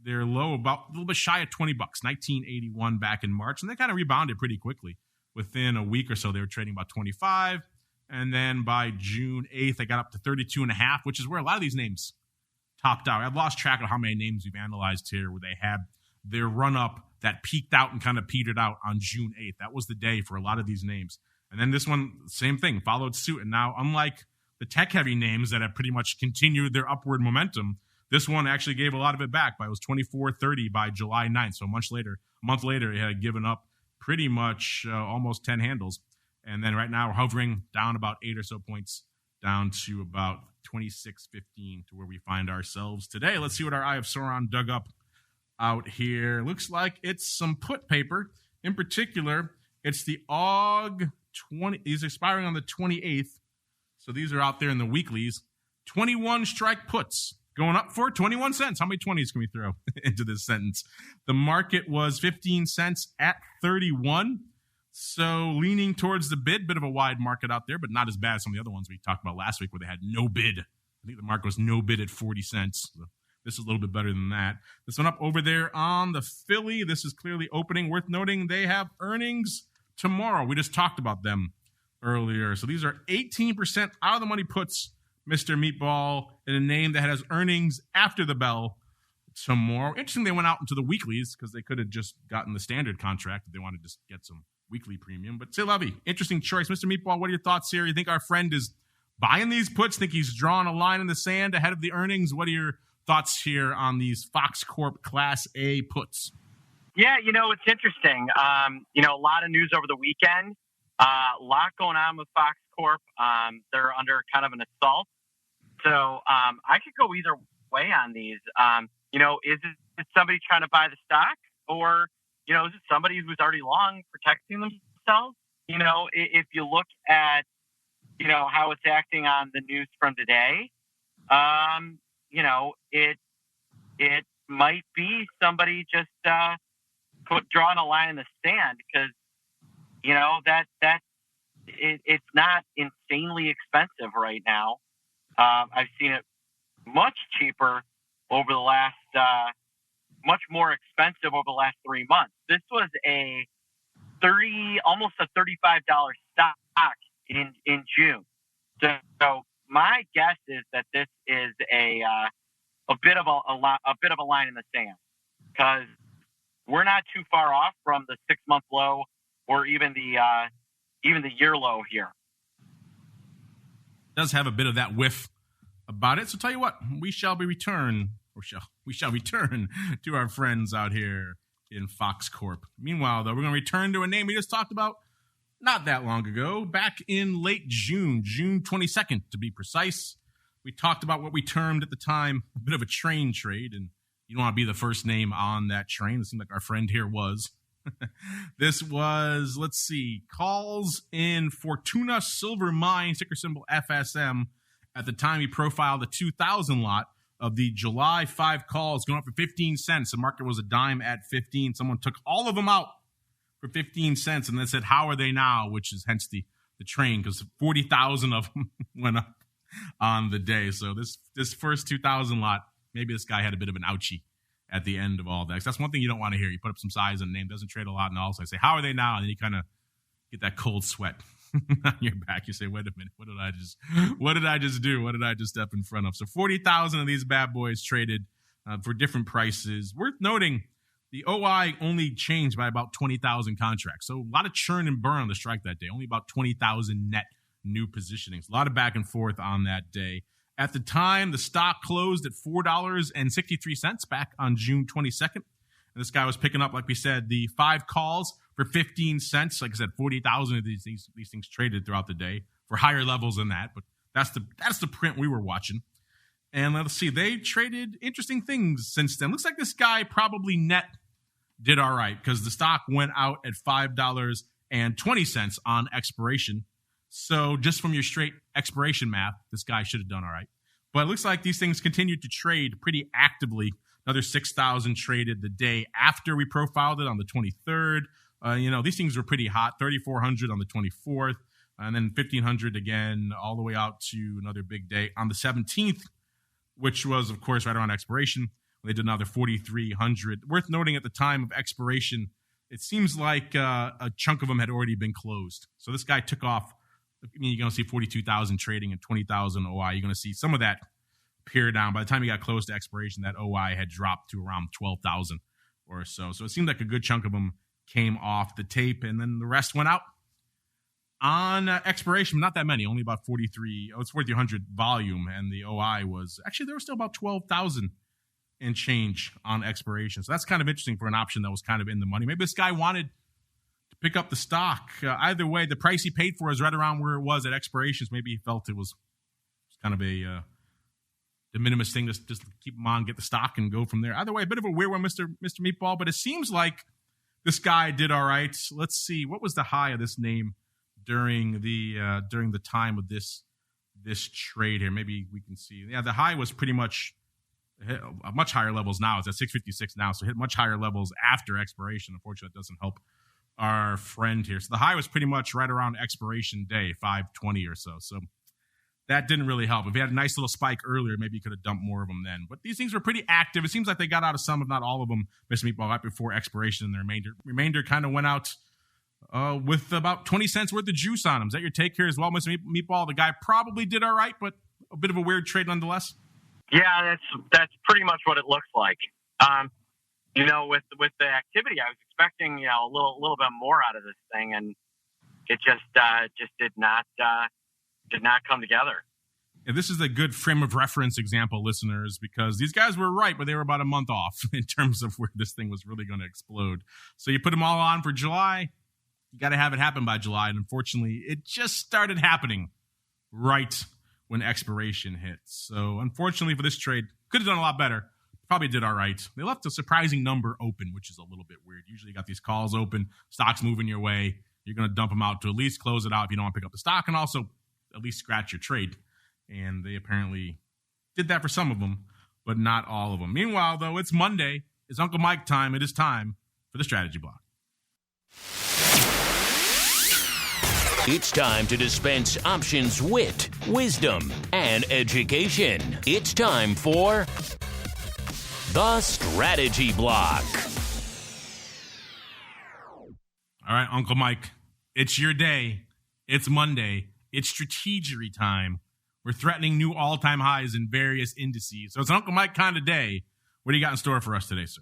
S2: their low about a little bit shy of $20, $19.81 back in March, and they kind of rebounded pretty quickly. Within a week or so, they were trading about 25, and then by June 8th, they got up to 32.5, which is where a lot of these names topped out. I've lost track of how many names we've analyzed here where they had their run-up that peaked out and kind of petered out on June 8th. That was the day for a lot of these names. And then this one, same thing, followed suit. And now, unlike the tech-heavy names that have pretty much continued their upward momentum, this one actually gave a lot of it back. It was 24.30 by July 9th. So a month later, it had given up pretty much almost 10 handles. And then right now, we're hovering down about 8 or so points, down to about 26.15 to where we find ourselves today. Let's see what our Eye of Sauron dug up out here. Looks like it's some put paper. In particular, it's the AUG 20. These are expiring on the 28th. So these are out there in the weeklies. 21 strike puts going up for 21 cents. How many 20s can we throw into this sentence? The market was 15 cents at 31. So leaning towards the bid, bit of a wide market out there, but not as bad as some of the other ones we talked about last week where they had no bid. I think the market was no bid at 40 cents. So this is a little bit better than that. This one up over there on the Philly. This is clearly opening. Worth noting, they have earnings tomorrow. We just talked about them earlier. So these are 18% out of the money puts Mr. Meatball, in a name that has earnings after the bell tomorrow. Interesting, they went out into the weeklies because they could have just gotten the standard contract if they wanted to just get some weekly premium. But c'est la vie. Interesting choice. Mr. Meatball, what are your thoughts here? You think our friend is buying these puts? Think he's drawn a line in the sand ahead of the earnings? What are your thoughts here on these Fox Corp Class A puts?
S3: Yeah, it's interesting. A lot of news over the weekend. A lot going on with Fox Corp. They're under kind of an assault. So I could go either way on these. Is it somebody trying to buy the stock, or, is it somebody who's already long protecting themselves? If you look at, how it's acting on the news from today, it might be somebody just drawing a line in the sand because, it's not insanely expensive right now. I've seen it much cheaper over the last, much more expensive over the last 3 months. This was almost a $35 stock in June. So my guess is that this is a bit of a line in the sand, because we're not too far off from the 6-month low or even the year low here.
S2: Does have a bit of that whiff about it. So tell you what, we shall return to our friends out here in Fox Corp. Meanwhile, though, we're going to return to a name we just talked about not that long ago, back in late June 22nd to be precise. We talked about what we termed at the time a bit of a train trade, and you don't want to be the first name on that train. It seemed like our friend here was. This was, let's see, calls in Fortuna Silver Mine, ticker symbol FSM. At the time, he profiled the 2000 lot of the July 5 calls going up for 15 cents. The market was a dime at 15. Someone took all of them out for 15 cents and then said, how are they now? Which is hence the train, because 40,000 of them went up on the day. So this first 2000 lot, maybe this guy had a bit of an ouchie at the end of all that. That's one thing you don't want to hear. You put up some size and name, doesn't trade a lot, and all. So I say, how are they now? And then you kind of get that cold sweat on your back. You say, wait a minute, what did I just do? What did I just step in front of? So 40,000 of these bad boys traded for different prices. Worth noting, the OI only changed by about 20,000 contracts. So a lot of churn and burn on the strike that day. Only about 20,000 net new positionings. A lot of back and forth on that day. At the time, the stock closed at $4.63 back on June 22nd. And this guy was picking up, like we said, the 5 calls for 15 cents. Like I said, 40,000 of these things traded throughout the day for higher levels than that. But that's the print we were watching. And let's see, they traded interesting things since then. Looks like this guy probably net did all right, because the stock went out at $5.20 on expiration. So just from your straight expiration math, this guy should have done all right. But it looks like these things continued to trade pretty actively. Another 6,000 traded the day after we profiled it on the 23rd. These things were pretty hot. 3,400 on the 24th, and then 1,500 again, all the way out to another big day on the 17th, which was, of course, right around expiration. They did another 4,300. Worth noting, at the time of expiration, it seems like a chunk of them had already been closed. So this guy took off. You're going to see 42,000 trading and 20,000 OI. You're going to see some of that pare down. By the time he got close to expiration, that OI had dropped to around 12,000 or so. So it seemed like a good chunk of them came off the tape, and then the rest went out on expiration. Not that many, only about 4,300 volume, and the OI was actually, there was still about 12,000 and change on expiration. So that's kind of interesting for an option that was kind of in the money. Maybe this guy wanted to pick up the stock. Either way, the price he paid for is right around where it was at expirations. Maybe he felt it was kind of a de minimis thing, just keep him on, get the stock, and go from there. Either way, a bit of a weird one, Mr. Meatball, but it seems like this guy did all right. Let's see, what was the high of this name during the time of this trade here? Maybe we can see. Yeah, the high was pretty much hit much higher levels now. It's at 656 now, so hit much higher levels after expiration. Unfortunately, that doesn't help our friend here. So the high was pretty much right around expiration day, 520 or so. So that didn't really help. If he had a nice little spike earlier, maybe he could have dumped more of them then. But these things were pretty active. It seems like they got out of some, if not all of them, Mr. Meatball, right before expiration, and the remainder kind of went out with about 20 cents worth of juice on them. Is that your take here as well, Mr. Meatball? The guy probably did all right, but a bit of a weird trade nonetheless?
S3: Yeah, that's pretty much what it looks like. With the activity, I was expecting a little bit more out of this thing, and it just did not come together.
S2: And this is a good frame of reference example, listeners, because these guys were right, but they were about a month off in terms of where this thing was really going to explode. So you put them all on for July, you got to have it happen by July. And unfortunately, it just started happening right when expiration hits. So unfortunately for this trade, could have done a lot better. Probably did all right. They left a surprising number open, which is a little bit weird. Usually you got these calls open, stocks moving your way. You're going to dump them out to at least close it out if you don't want to pick up the stock, and also at least scratch your trade. And they apparently did that for some of them, but not all of them. Meanwhile, though, it's Monday. It's Uncle Mike time. It is time for the strategy block.
S1: It's time to dispense options, wit, wisdom, and education. It's time for the strategy block.
S2: All right, Uncle Mike, it's your day. It's Monday. It's strategery time. We're threatening new all-time highs in various indices. So it's an Uncle Mike kind of day. What do you got in store for us today, sir?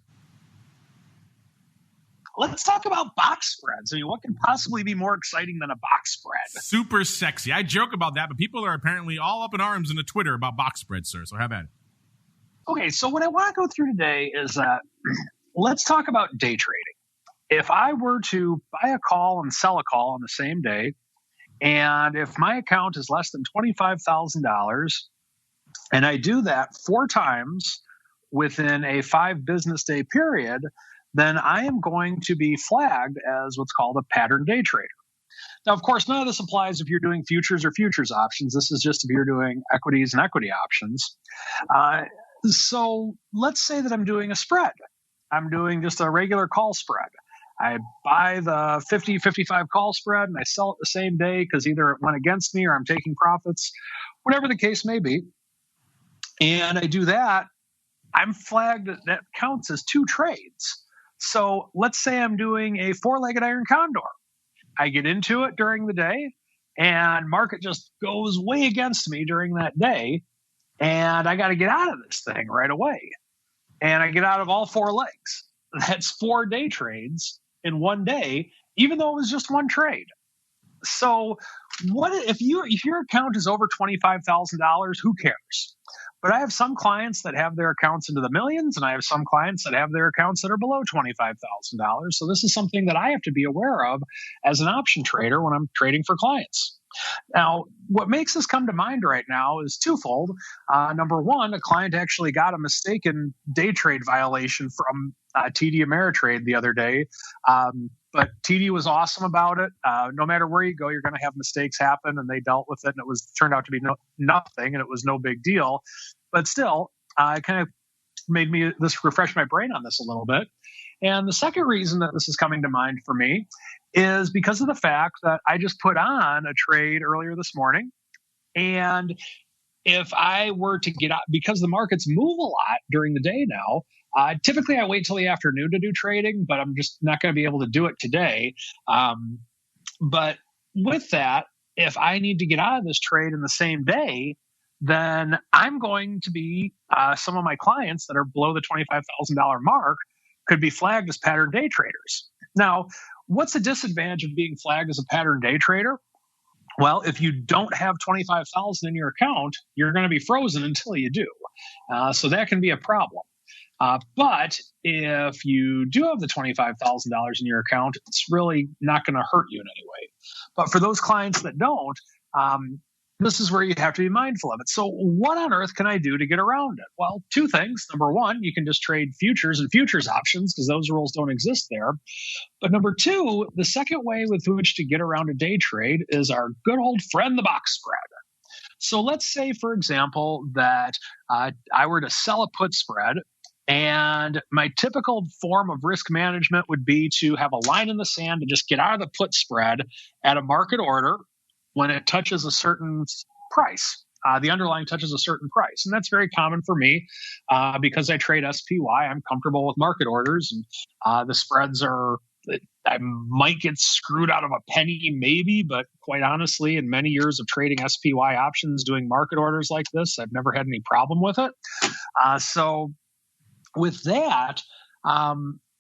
S4: Let's talk about box spreads. I mean, what can possibly be more exciting than a box spread?
S2: Super sexy. I joke about that, but people are apparently all up in arms in the Twitter about box spreads, sir. So have at it.
S4: Okay, so what I want to go through today is let's talk about day trading. If I were to buy a call and sell a call on the same day, and if my account is less than $25,000, and I do that 4 times within a 5 business day period, then I am going to be flagged as what's called a pattern day trader. Now, of course, none of this applies if you're doing futures or futures options. This is just if you're doing equities and equity options. So let's say that I'm doing a spread. I'm doing just a regular call spread. I buy the 50-55 call spread and I sell it the same day because either it went against me or I'm taking profits, whatever the case may be. And I do that, I'm flagged that counts as 2 trades. So let's say I'm doing a 4-legged iron condor. I get into it during the day and market just goes way against me during that day. And I got to get out of this thing right away. And I get out of all 4 legs. That's 4 day trades in one day, even though it was just 1 trade. So what if your account is over $25,000, who cares? But I have some clients that have their accounts into the millions, and I have some clients that have their accounts that are below $25,000. So this is something that I have to be aware of as an option trader when I'm trading for clients. Now, what makes this come to mind right now is twofold. Number one, a client actually got a mistaken day trade violation from TD Ameritrade the other day. But TD was awesome about it. No matter where you go, you're going to have mistakes happen, and they dealt with it, and it turned out to be nothing, and it was no big deal. But still, it kind of made me refresh my brain on this a little bit. And the second reason that this is coming to mind for me is because of the fact that I just put on a trade earlier this morning. And if I were to get out, because the markets move a lot during the day now, typically I wait till the afternoon to do trading, but I'm just not going to be able to do it today. But with that, if I need to get out of this trade in the same day, then I'm going to be, some of my clients that are below the $25,000 mark could be flagged as pattern day traders. Now, what's the disadvantage of being flagged as a pattern day trader? Well, if you don't have $25,000 in your account, you're going to be frozen until you do. So that can be a problem. But if you do have the $25,000 in your account, it's really not going to hurt you in any way. But for those clients that don't, this is where you have to be mindful of it. So what on earth can I do to get around it? Well, 2 things. Number one, you can just trade futures and futures options because those rules don't exist there. But number 2, the second way with which to get around a day trade is our good old friend, the box spread. So let's say, for example, that I were to sell a put spread, and my typical form of risk management would be to have a line in the sand to just get out of the put spread at a market order when it touches a certain price. The underlying touches a certain price. And that's very common for me because I trade SPY. I'm comfortable with market orders, and the spreads are I might get screwed out of a penny, maybe, but quite honestly, in many years of trading SPY options, doing market orders like this, I've never had any problem with it. So with that,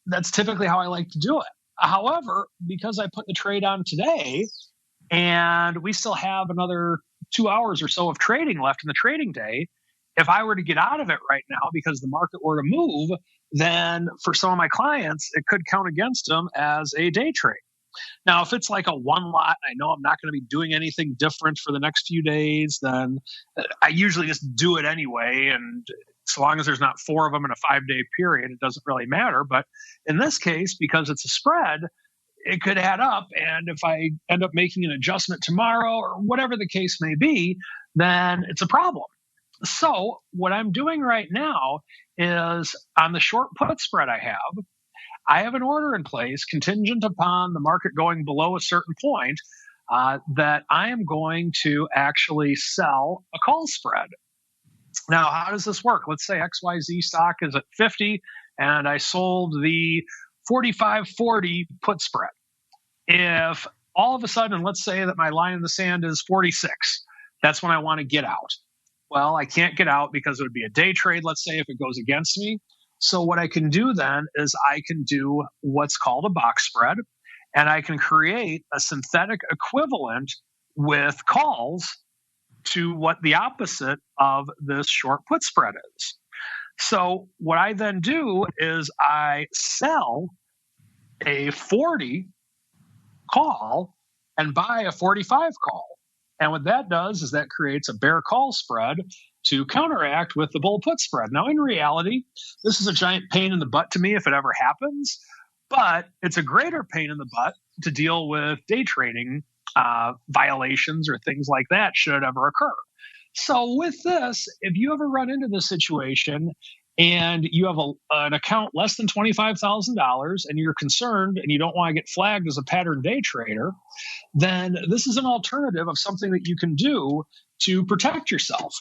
S4: that's typically how I like to do it. However, because I put the trade on today and we still have another 2 hours or so of trading left in the trading day, if I were to get out of it right now because the market were to move, then for some of my clients, it could count against them as a day trade. Now, if it's like a one lot, I know I'm not going to be doing anything different for the next few days, then I usually just do it anyway. And so long as there's not 4 of them in a 5-day period, it doesn't really matter. But in this case, because it's a spread, it could add up. And if I end up making an adjustment tomorrow or whatever the case may be, then it's a problem. So what I'm doing right now is on the short put spread I have an order in place contingent upon the market going below a certain point that I am going to actually sell a call spread. Now, how does this work? Let's say XYZ stock is at 50 and I sold the 45.40 put spread. If all of a sudden, let's say that my line in the sand is 46, that's when I want to get out. Well, I can't get out because it would be a day trade, let's say, if it goes against me. So what I can do then is I can do what's called a box spread, and I can create a synthetic equivalent with calls to what the opposite of this short put spread is. So what I then do is I sell a 40 call and buy a 45 call. And what that does is that creates a bear call spread to counteract with the bull put spread. Now, in reality, this is a giant pain in the butt to me if it ever happens, but it's a greater pain in the butt to deal with day trading violations or things like that should it ever occur. So with this, if you ever run into this situation and you have an account less than $25,000 and you're concerned and you don't want to get flagged as a pattern day trader, then this is an alternative of something that you can do to protect yourself.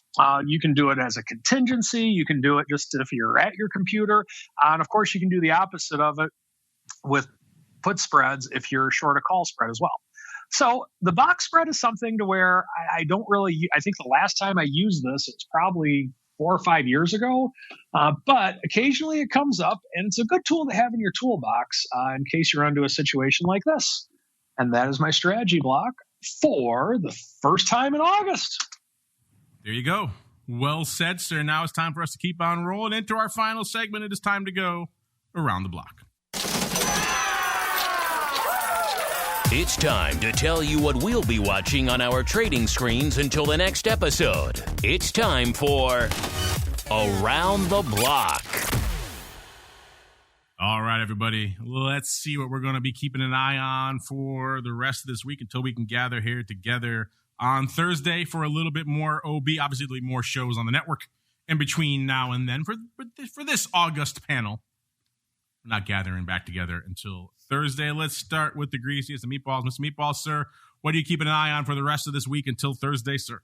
S4: You can do it as a contingency. You can do it just if you're at your computer. And of course, you can do the opposite of it with put spreads if you're short a call spread as well. So the box spread is something to where I think the last time I used this, it's probably 4 or 5 years ago, but occasionally it comes up, and it's a good tool to have in your toolbox in case you run into a situation like this. And that is my strategy block for the first time in August.
S2: There you go. Well said, sir. Now it's time for us to keep on rolling into our final segment. It is time to go around the block.
S1: It's time to tell you what we'll be watching on our trading screens until the next episode. It's time for Around the Block.
S2: All right, everybody. Let's see what we're going to be keeping an eye on for the rest of this week until we can gather here together on Thursday for a little bit more OB. Obviously, there'll be more shows on the network in between now and then. For this August panel, we're not gathering back together until Thursday. Let's start with the greasiest of meatballs. Mr. Meatballs, sir, what are you keeping an eye on for the rest of this week until Thursday, sir?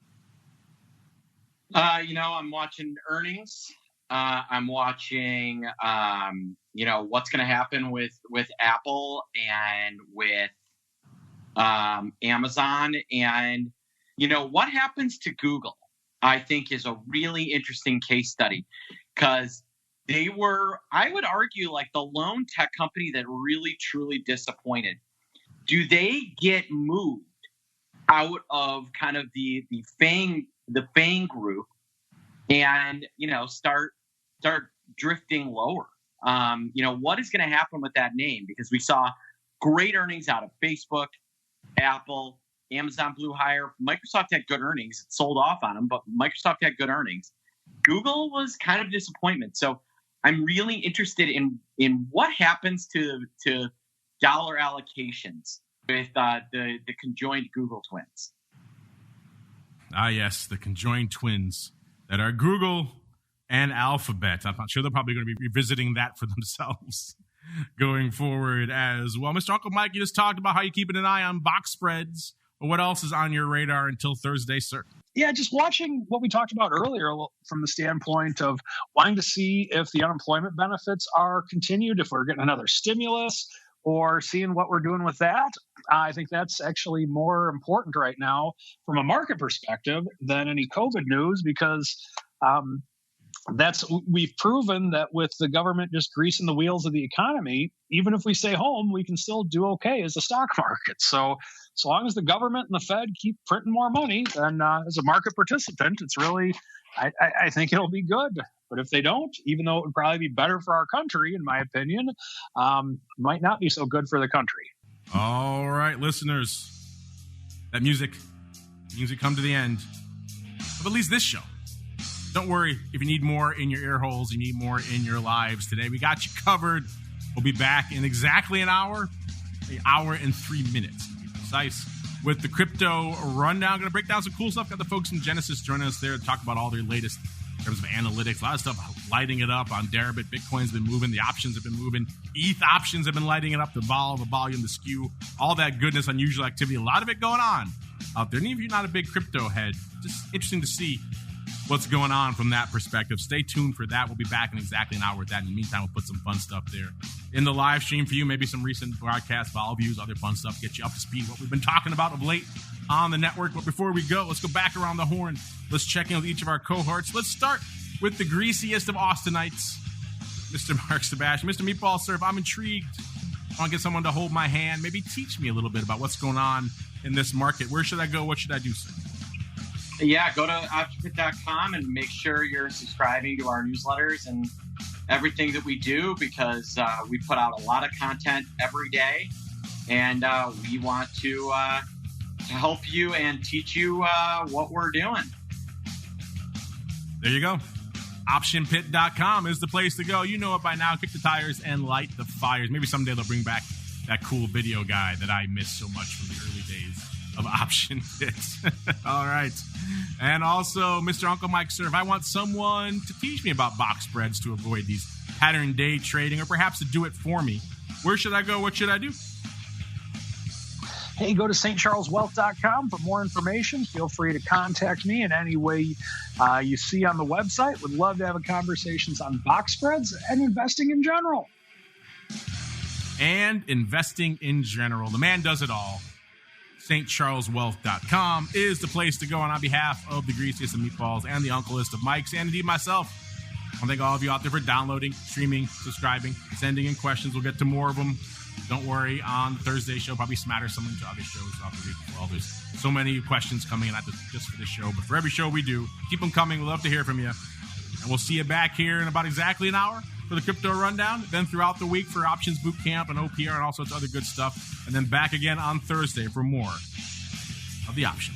S6: I'm watching earnings. I'm watching, what's going to happen with Apple and with Amazon. And, what happens to Google, I think, is a really interesting case study because they were, I would argue, like the lone tech company that really, truly disappointed. Do they get moved out of kind of the FANG group and, start drifting lower? What is going to happen with that name? Because we saw great earnings out of Facebook, Apple, Amazon blew higher. Microsoft had good earnings. It sold off on them, but Microsoft had good earnings. Google was kind of a disappointment. So I'm really interested in what happens to dollar allocations with the conjoined Google twins.
S2: Ah, yes, the conjoined twins that are Google and Alphabet. I'm not sure they're probably going to be revisiting that for themselves going forward as well. Mr. Uncle Mike, you just talked about how you're keeping an eye on box spreads. What else is on your radar until Thursday, sir?
S4: Yeah, just watching what we talked about earlier from the standpoint of wanting to see if the unemployment benefits are continued, if we're getting another stimulus. or seeing what we're doing with that. I think that's actually more important right now from a market perspective than any COVID news, because we've proven that with the government just greasing the wheels of the economy, even if we stay home, we can still do okay as the stock market. So long as the government and the Fed keep printing more money, then as a market participant, it's really, I think it'll be good. But if they don't, even though it would probably be better for our country, in my opinion, might not be so good for the country.
S2: All right, listeners, that music come to the end of at least this show. Don't worry if you need more in your ear holes, you need more in your lives today. We got you covered. We'll be back in exactly an hour and 3 minutes to be precise, with the crypto rundown. Going to break down some cool stuff. Got the folks from Genesis joining us there to talk about all their latest in terms of analytics. A lot of stuff lighting it up on Deribit. Bitcoin's been moving. The options have been moving. ETH options have been lighting it up. The vol, the volume, the skew, all that goodness, unusual activity. A lot of it going on out there. And even if you're not a big crypto head, just interesting to see what's going on from that perspective. Stay tuned for that. We'll be back in exactly an hour with that. In the meantime, we'll put some fun stuff there in the live stream for you. Maybe some recent broadcasts, vol views, other fun stuff. Get you up to speed what we've been talking about of late on the network. But before we go, let's go back around the horn. Let's check in with each of our cohorts. Let's start with the greasiest of Austinites, Mr. Mark Sebastian. Mr. Meatball Surf, I'm intrigued. I want to get someone to hold my hand, maybe teach me a little bit about what's going on in this market. Where should I go? What should I do, sir?
S6: Yeah, go to optionpit.com and make sure you're subscribing to our newsletters and everything that we do, because we put out a lot of content every day, and we want to help you and teach you what we're doing.
S2: There you go. Optionpit.com is the place to go. You know it by now. Kick the tires and light the fires. Maybe someday they'll bring back that cool video guy that I miss so much from the early days of Option Pits. All right. And also, Mr. Uncle Mike Surf, I want someone to teach me about box spreads to avoid these pattern day trading, or perhaps to do it for me. Where should I go? What should I do?
S4: Hey, go to stcharleswealth.com for more information. Feel free to contact me in any way you see on the website. Would love to have conversations on box spreads and investing in general.
S2: And investing in general. The man does it all. stcharleswealth.com is the place to go. And on behalf of the greasiest of meatballs and the uncleist of Mikes, and indeed myself, I want to thank all of you out there for downloading, streaming, subscribing, sending in questions. We'll get to more of them. Don't worry, on the Thursday show, probably smatter some into other shows throughout the week as well. There's so many questions coming in, not just for this show, but for every show we do. Keep them coming. We'd love to hear from you. And we'll see you back here in about exactly an hour for the Crypto Rundown. Then throughout the week for Options Boot Camp and OPR and all sorts of other good stuff. And then back again on Thursday for more of the Option.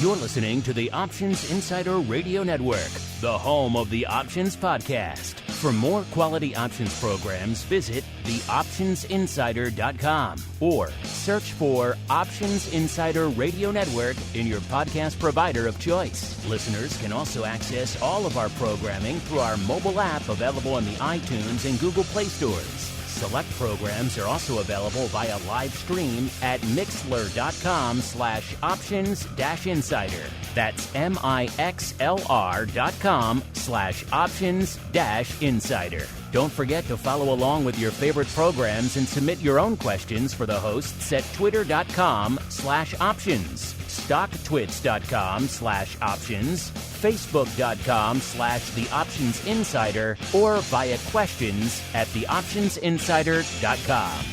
S1: You're listening to the Options Insider Radio Network, the home of the Options Podcast. For more quality options programs, visit theoptionsinsider.com or search for Options Insider Radio Network in your podcast provider of choice. Listeners can also access all of our programming through our mobile app available in the iTunes and Google Play stores. Select programs are also available via live stream at mixlr.com/options-insider. That's mixlr.com/options-insider. Don't forget to follow along with your favorite programs and submit your own questions for the hosts at twitter.com/options, stocktwits.com/options, facebook.com/theoptionsinsider, or via questions at theoptionsinsider.com.